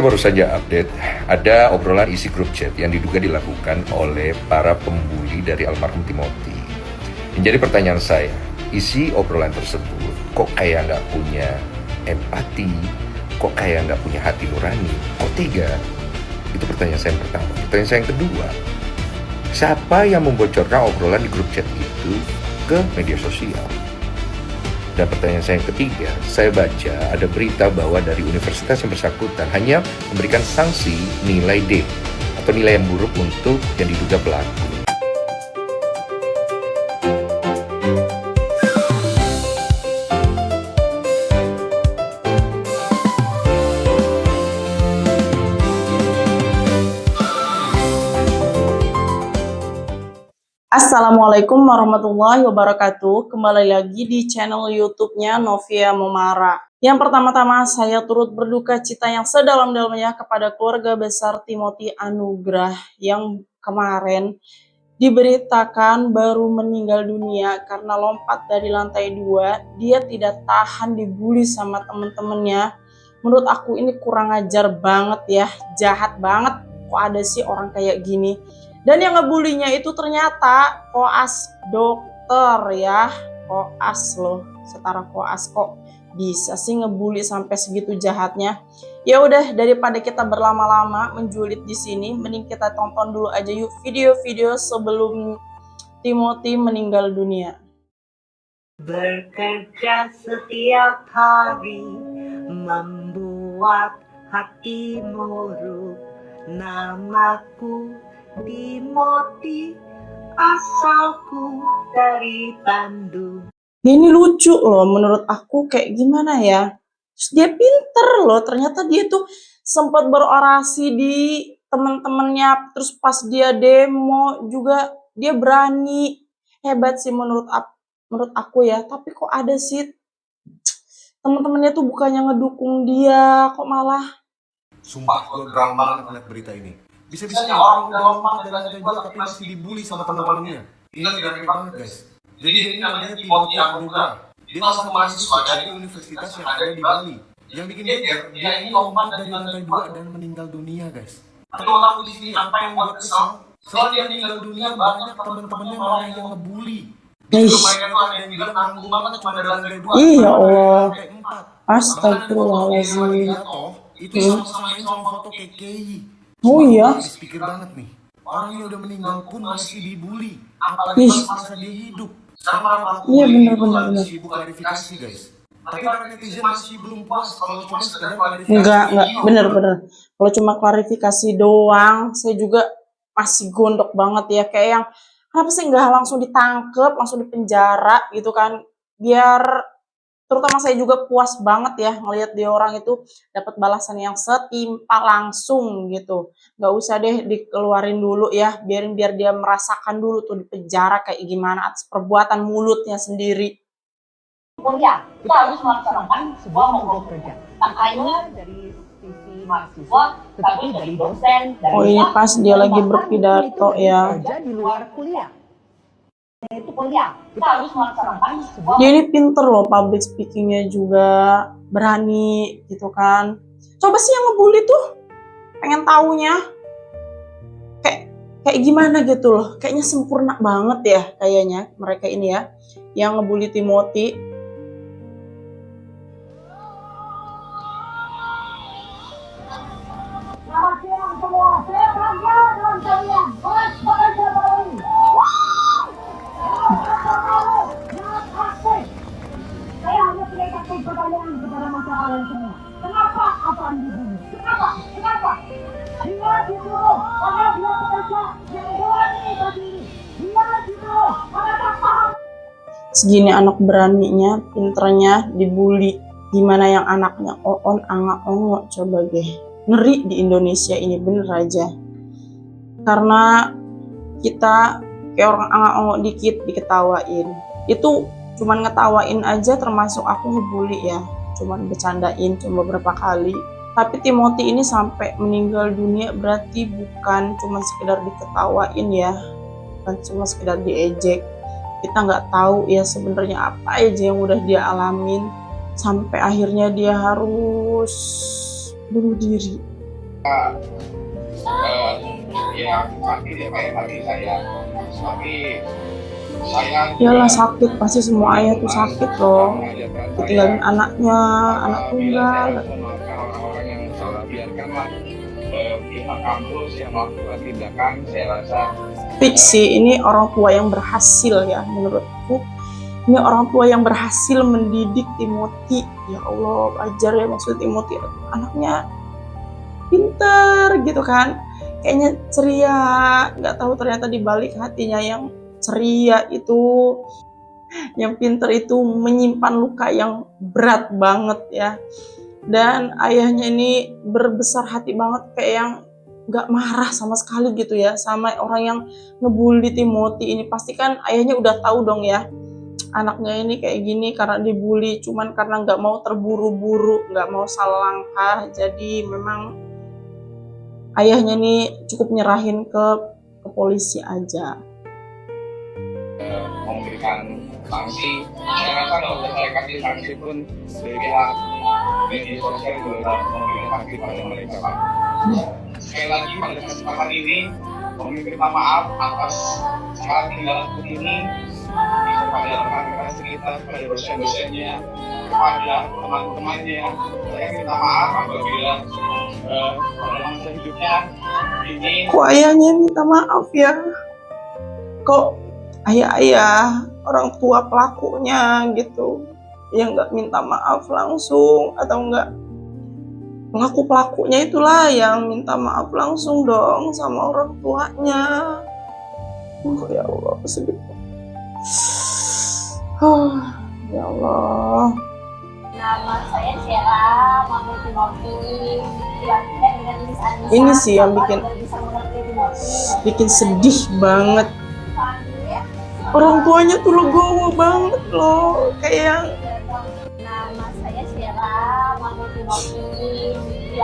baru saja update, ada obrolan isi grup chat yang diduga dilakukan oleh para pembuli dari almarhum Timothy. Menjadi pertanyaan saya, isi obrolan tersebut kok kayak nggak punya empati, kok kayak nggak punya hati nurani, kok tega? Itu pertanyaan saya yang pertama. Pertanyaan saya yang kedua, siapa yang membocorkan obrolan di grup chat itu ke media sosial? Dan pertanyaan saya yang ketiga, saya baca ada berita bahwa dari universitas yang bersangkutan hanya memberikan sanksi nilai D atau nilai yang buruk untuk yang diduga pelaku. Assalamualaikum warahmatullahi wabarakatuh. Kembali lagi di channel YouTube-nya Novia Momara. Yang pertama-tama saya turut berduka cita yang sedalam-dalamnya kepada keluarga besar Timothy Anugrah yang kemarin diberitakan baru meninggal dunia karena lompat dari lantai 2. Dia tidak tahan dibully sama temen-temennya. Menurut aku ini kurang ajar banget ya, jahat banget. Kok ada sih orang kayak gini? Dan yang ngebulinya itu ternyata koas dokter ya, koas loh, setara koas kok bisa sih ngebully sampai segitu jahatnya. Ya udah, daripada kita berlama-lama menjulit di sini, mending kita tonton dulu aja yuk video-video sebelum Timothy meninggal dunia. Bekerja setiap hari membuat hati muruk. Namaku Timothy, asalku dari Bandung. Ini lucu loh menurut aku, kayak gimana ya. Terus dia pinter loh, ternyata dia tuh sempat berorasi di teman-temannya. Terus pas dia demo juga dia berani. Hebat sih menurut aku ya. Tapi kok ada sih teman-temannya tuh bukannya ngedukung dia, kok malah. Sumpah gue gerang banget ngeliat berita ini. Bisa-bisanya orang udah lompat dari lantai 2 tapi masih dibully sama teman-temannya. Ini gara-gara banget guys. Jadi dia ini namanya Timothy Anugrah. Dia salah satu mahasiswa dari universitas yang ada di Bali. Yang bikin geger, dia ini lompat dari lantai 2 dan meninggal dunia guys. Tapi aku di sini apa yang buat kesal? Setelah dia meninggal dunia banyak teman-temannya malah yang ngebully. Justru mereka tuh ada yang bilang nanggung banget cuma dari lantai 2. Iya Allah. Lantai 4. Astagfirullahaladzim. Itu sama-samain sama foto KKI. Oh iya. Habis pikir banget nih, orang yang udah meninggal pun masih dibully, apalagi masa dia hidup. Sekarang para pelaku Iya, bully bener. lagi sibuk klarifikasi guys. Tapi para netizen masih belum puas kalau cuma sekedar klarifikasi. Enggak, bener. Kalau cuma klarifikasi doang, saya juga masih gondok banget ya. Kayak yang, kenapa sih nggak langsung ditangkep, langsung dipenjara gitu kan. Biar, terutama saya juga puas banget ya ngelihat dia orang itu dapat balasan yang setimpal langsung gitu. Nggak usah deh dikeluarin dulu ya, biar dia merasakan dulu tuh di penjara kayak gimana atas perbuatan mulutnya sendiri. Kuliah, kita harus melaksanakan sebuah mogok kerja. Tak hanya dari sisi mahasiswa, tetapi dari dosen. Oh ini pas dia lagi berpidato ya. Kerja di luar kuliah. Itu kuliah, kita harus melaksanakan sebuah. Dia ini pinter loh, public speakingnya juga berani gitu kan. Coba sih yang ngebully tuh, pengen taunya kayak gimana gitu loh. Kayaknya sempurna banget ya kayaknya mereka ini ya, yang ngebully Timothy. Selamat siang semua, saya Bangga dalam kalian. Bos, bekerja Bali. Saya hanya punya satu pertanyaan kepada masyarakat semua. Kenapa Afan dibunuh? Kenapa? Dia dibunuh karena dia pekerja yang berani berdiri. Dia dibunuh karena tak paham. Segini anak beraninya, pinternya dibully. Gimana yang anaknya oon, anga, ongo, coba deh. Ngeri di Indonesia ini, bener aja. Karena kita kayak orang anga-ongo dikit diketawain. Itu cuman ngetawain aja termasuk aku ngebully ya. Cuman bercandain cuma beberapa kali. Tapi Timothy ini sampai meninggal dunia berarti bukan cuma sekedar diketawain ya. Bukan cuma sekedar diejek. Kita nggak tahu ya sebenarnya apa aja yang udah dia alamin. Sampai akhirnya dia harus bunuh diri. ya sakit ya kayak hati saya, tapi saya Iyalah sakit, pasti semua ayah tuh sakit loh. Ditinggalin anaknya, anak tunggal. orang-orang yang salah, biarkanlah pihak kampus yang melakukan tindakan. Saya rasa Fix sih, ini orang tua yang berhasil ya menurutku. Ini orang tua yang berhasil mendidik Timothy. Ya Allah, ajar ya maksud Timothy. Anaknya pintar gitu kan. Kayaknya ceria. Nggak tahu ternyata di balik hatinya yang ceria itu, yang pintar itu menyimpan luka yang berat banget ya. Dan ayahnya ini berbesar hati banget, kayak yang gak marah sama sekali gitu ya sama orang yang ngebully Timothy ini. Pasti kan ayahnya udah tahu dong ya, anaknya ini kayak gini karena dibully, cuman karena gak mau terburu-buru, gak mau salah langkah. Jadi memang ayahnya ini cukup nyerahin ke polisi aja. memberikan sanksi. Saya rasa kalau saya kasih sanksi pun dari pihak media sosial juga memberikan sanksi pada mereka, Pak. Sekali lagi pada kesempatan ini kami minta maaf atas salah tinggalku ini kepada rekan-rekan sekitar, kepada dosen-dosennya, kepada teman-temannya. Saya minta maaf apabila pada masa hidupnya ini Kok ayahnya minta maaf ya? Kok ayah-ayah orang tua pelakunya gitu yang nggak minta maaf langsung, atau enggak pelakunya itulah yang minta maaf langsung dong sama orang tuanya. Ya Allah, sedih. Ya Allah. Nama saya Sheila, Mami Timothy. Dilanjutkan dengan Miss Anissa. Ini sih yang bikin Bapak bisa mengerti Timothy. bikin sedih banget. Orang tuanya tuh legowo banget loh, kayak Nama saya Sheila, Mami Timothy.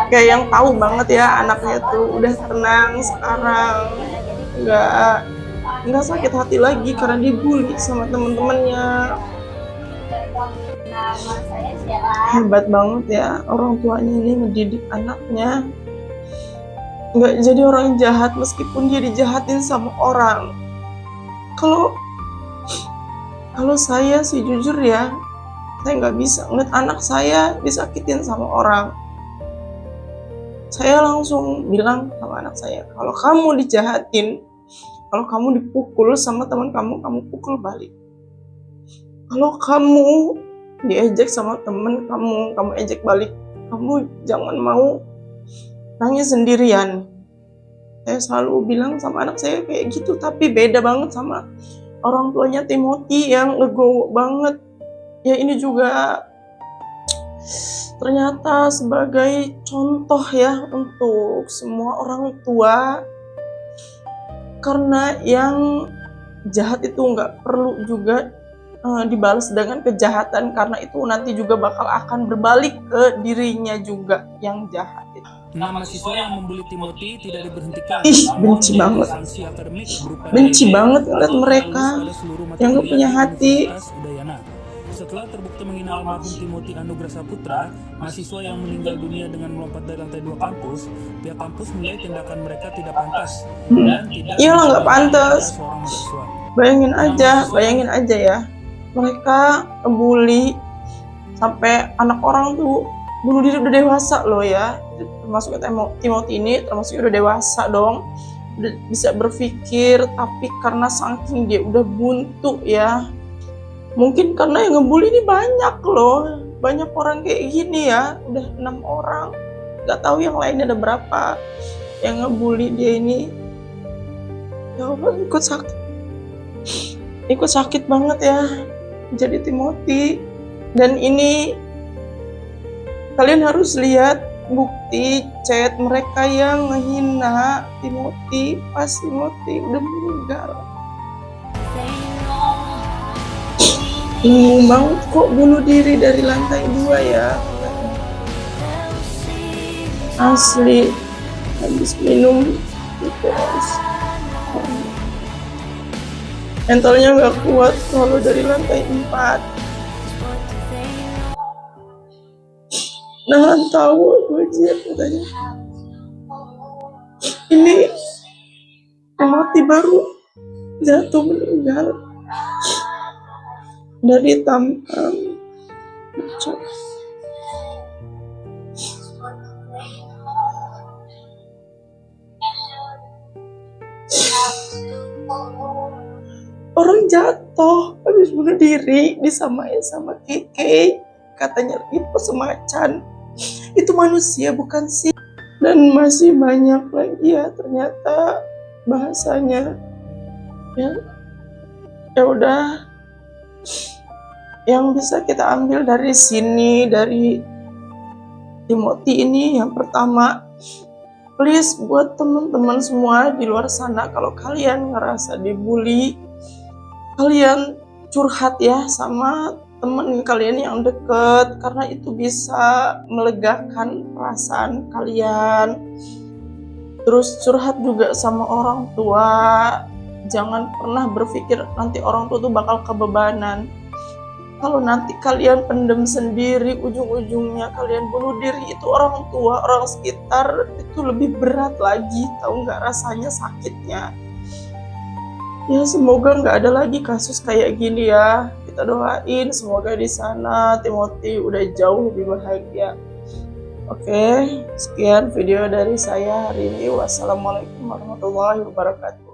kayak yang tahu banget ya anaknya tuh udah tenang sekarang, nggak sakit hati lagi karena dibully sama temen-temennya. Nama saya Sheila. Hebat banget ya orang tuanya ini ngedidik anaknya nggak jadi orang jahat meskipun dia dijahatin sama orang. Kalau saya sih jujur ya, saya nggak bisa ngeliat anak saya disakitin sama orang. Saya langsung bilang sama anak saya, kalau kamu dijahatin, kalau kamu dipukul sama teman kamu pukul balik. Kalau kamu diejek sama temen kamu ejek balik. Kamu jangan mau nangis sendirian. Saya selalu bilang sama anak saya kayak gitu, tapi beda banget sama orang tuanya Timothy yang legowo banget. Ya ini juga ternyata sebagai contoh ya untuk semua orang tua, karena yang jahat itu nggak perlu juga dibalas dengan kejahatan, karena itu nanti juga bakal akan berbalik ke dirinya juga yang jahat itu. Nama siswa yang membuli Timothy tidak diberhentikan. Ih, benci banget. Benci banget ngeliat mereka yang gak punya hati. Setelah terbukti menghina almarhum Timothy Anugrah Saputra, mahasiswa yang meninggal dunia dengan melompat dari lantai 2 kampus, pihak kampus menilai tindakan mereka tidak pantas dan tidak. Iyalah nggak pantas. Seorang mahasiswa. Bayangin aja ya, mereka ngebully sampai anak orang tuh bunuh diri udah dewasa loh ya, termasuk Timothy ini termasuk udah dewasa dong, udah bisa berpikir, tapi karena saking dia udah buntu ya, mungkin karena yang ngebully ini banyak loh, banyak orang kayak gini ya, udah 6 orang, nggak tahu yang lainnya ada berapa yang ngebully dia ini. Ya Allah, ikut sakit banget ya jadi Timothy. Dan ini kalian harus lihat bukti chat mereka yang ngehina Timothy pas Timothy udah meninggal. Bingung banget kok bunuh diri dari lantai 2 ya. Asli habis minum terus mentalnya nggak kuat kalau dari lantai 4. Nah, tahu aku aja katanya. ini Timothy baru jatuh meninggal dari tampang. Orang jatuh habis bunuh diri disamain sama Keke, katanya itu semacan. Itu manusia bukan sih. Dan masih banyak lagi ya ternyata bahasanya. Ya udah, yang bisa kita ambil dari sini, dari Timothy ini, yang pertama, please buat teman-teman semua di luar sana, kalau kalian ngerasa dibully, kalian curhat ya sama teman kalian yang deket, karena itu bisa melegakan perasaan kalian. Terus curhat juga sama orang tua, jangan pernah berpikir nanti orang tua tuh bakal kebebanan. Kalau nanti kalian pendem sendiri, ujung-ujungnya kalian bunuh diri, itu orang tua, orang sekitar itu lebih berat lagi, tahu nggak rasanya sakitnya. Ya semoga nggak ada lagi kasus kayak gini ya. Kita doain semoga di sana Timothy udah jauh lebih bahagia. Oke, sekian video dari saya hari ini. Wassalamualaikum warahmatullahi wabarakatuh.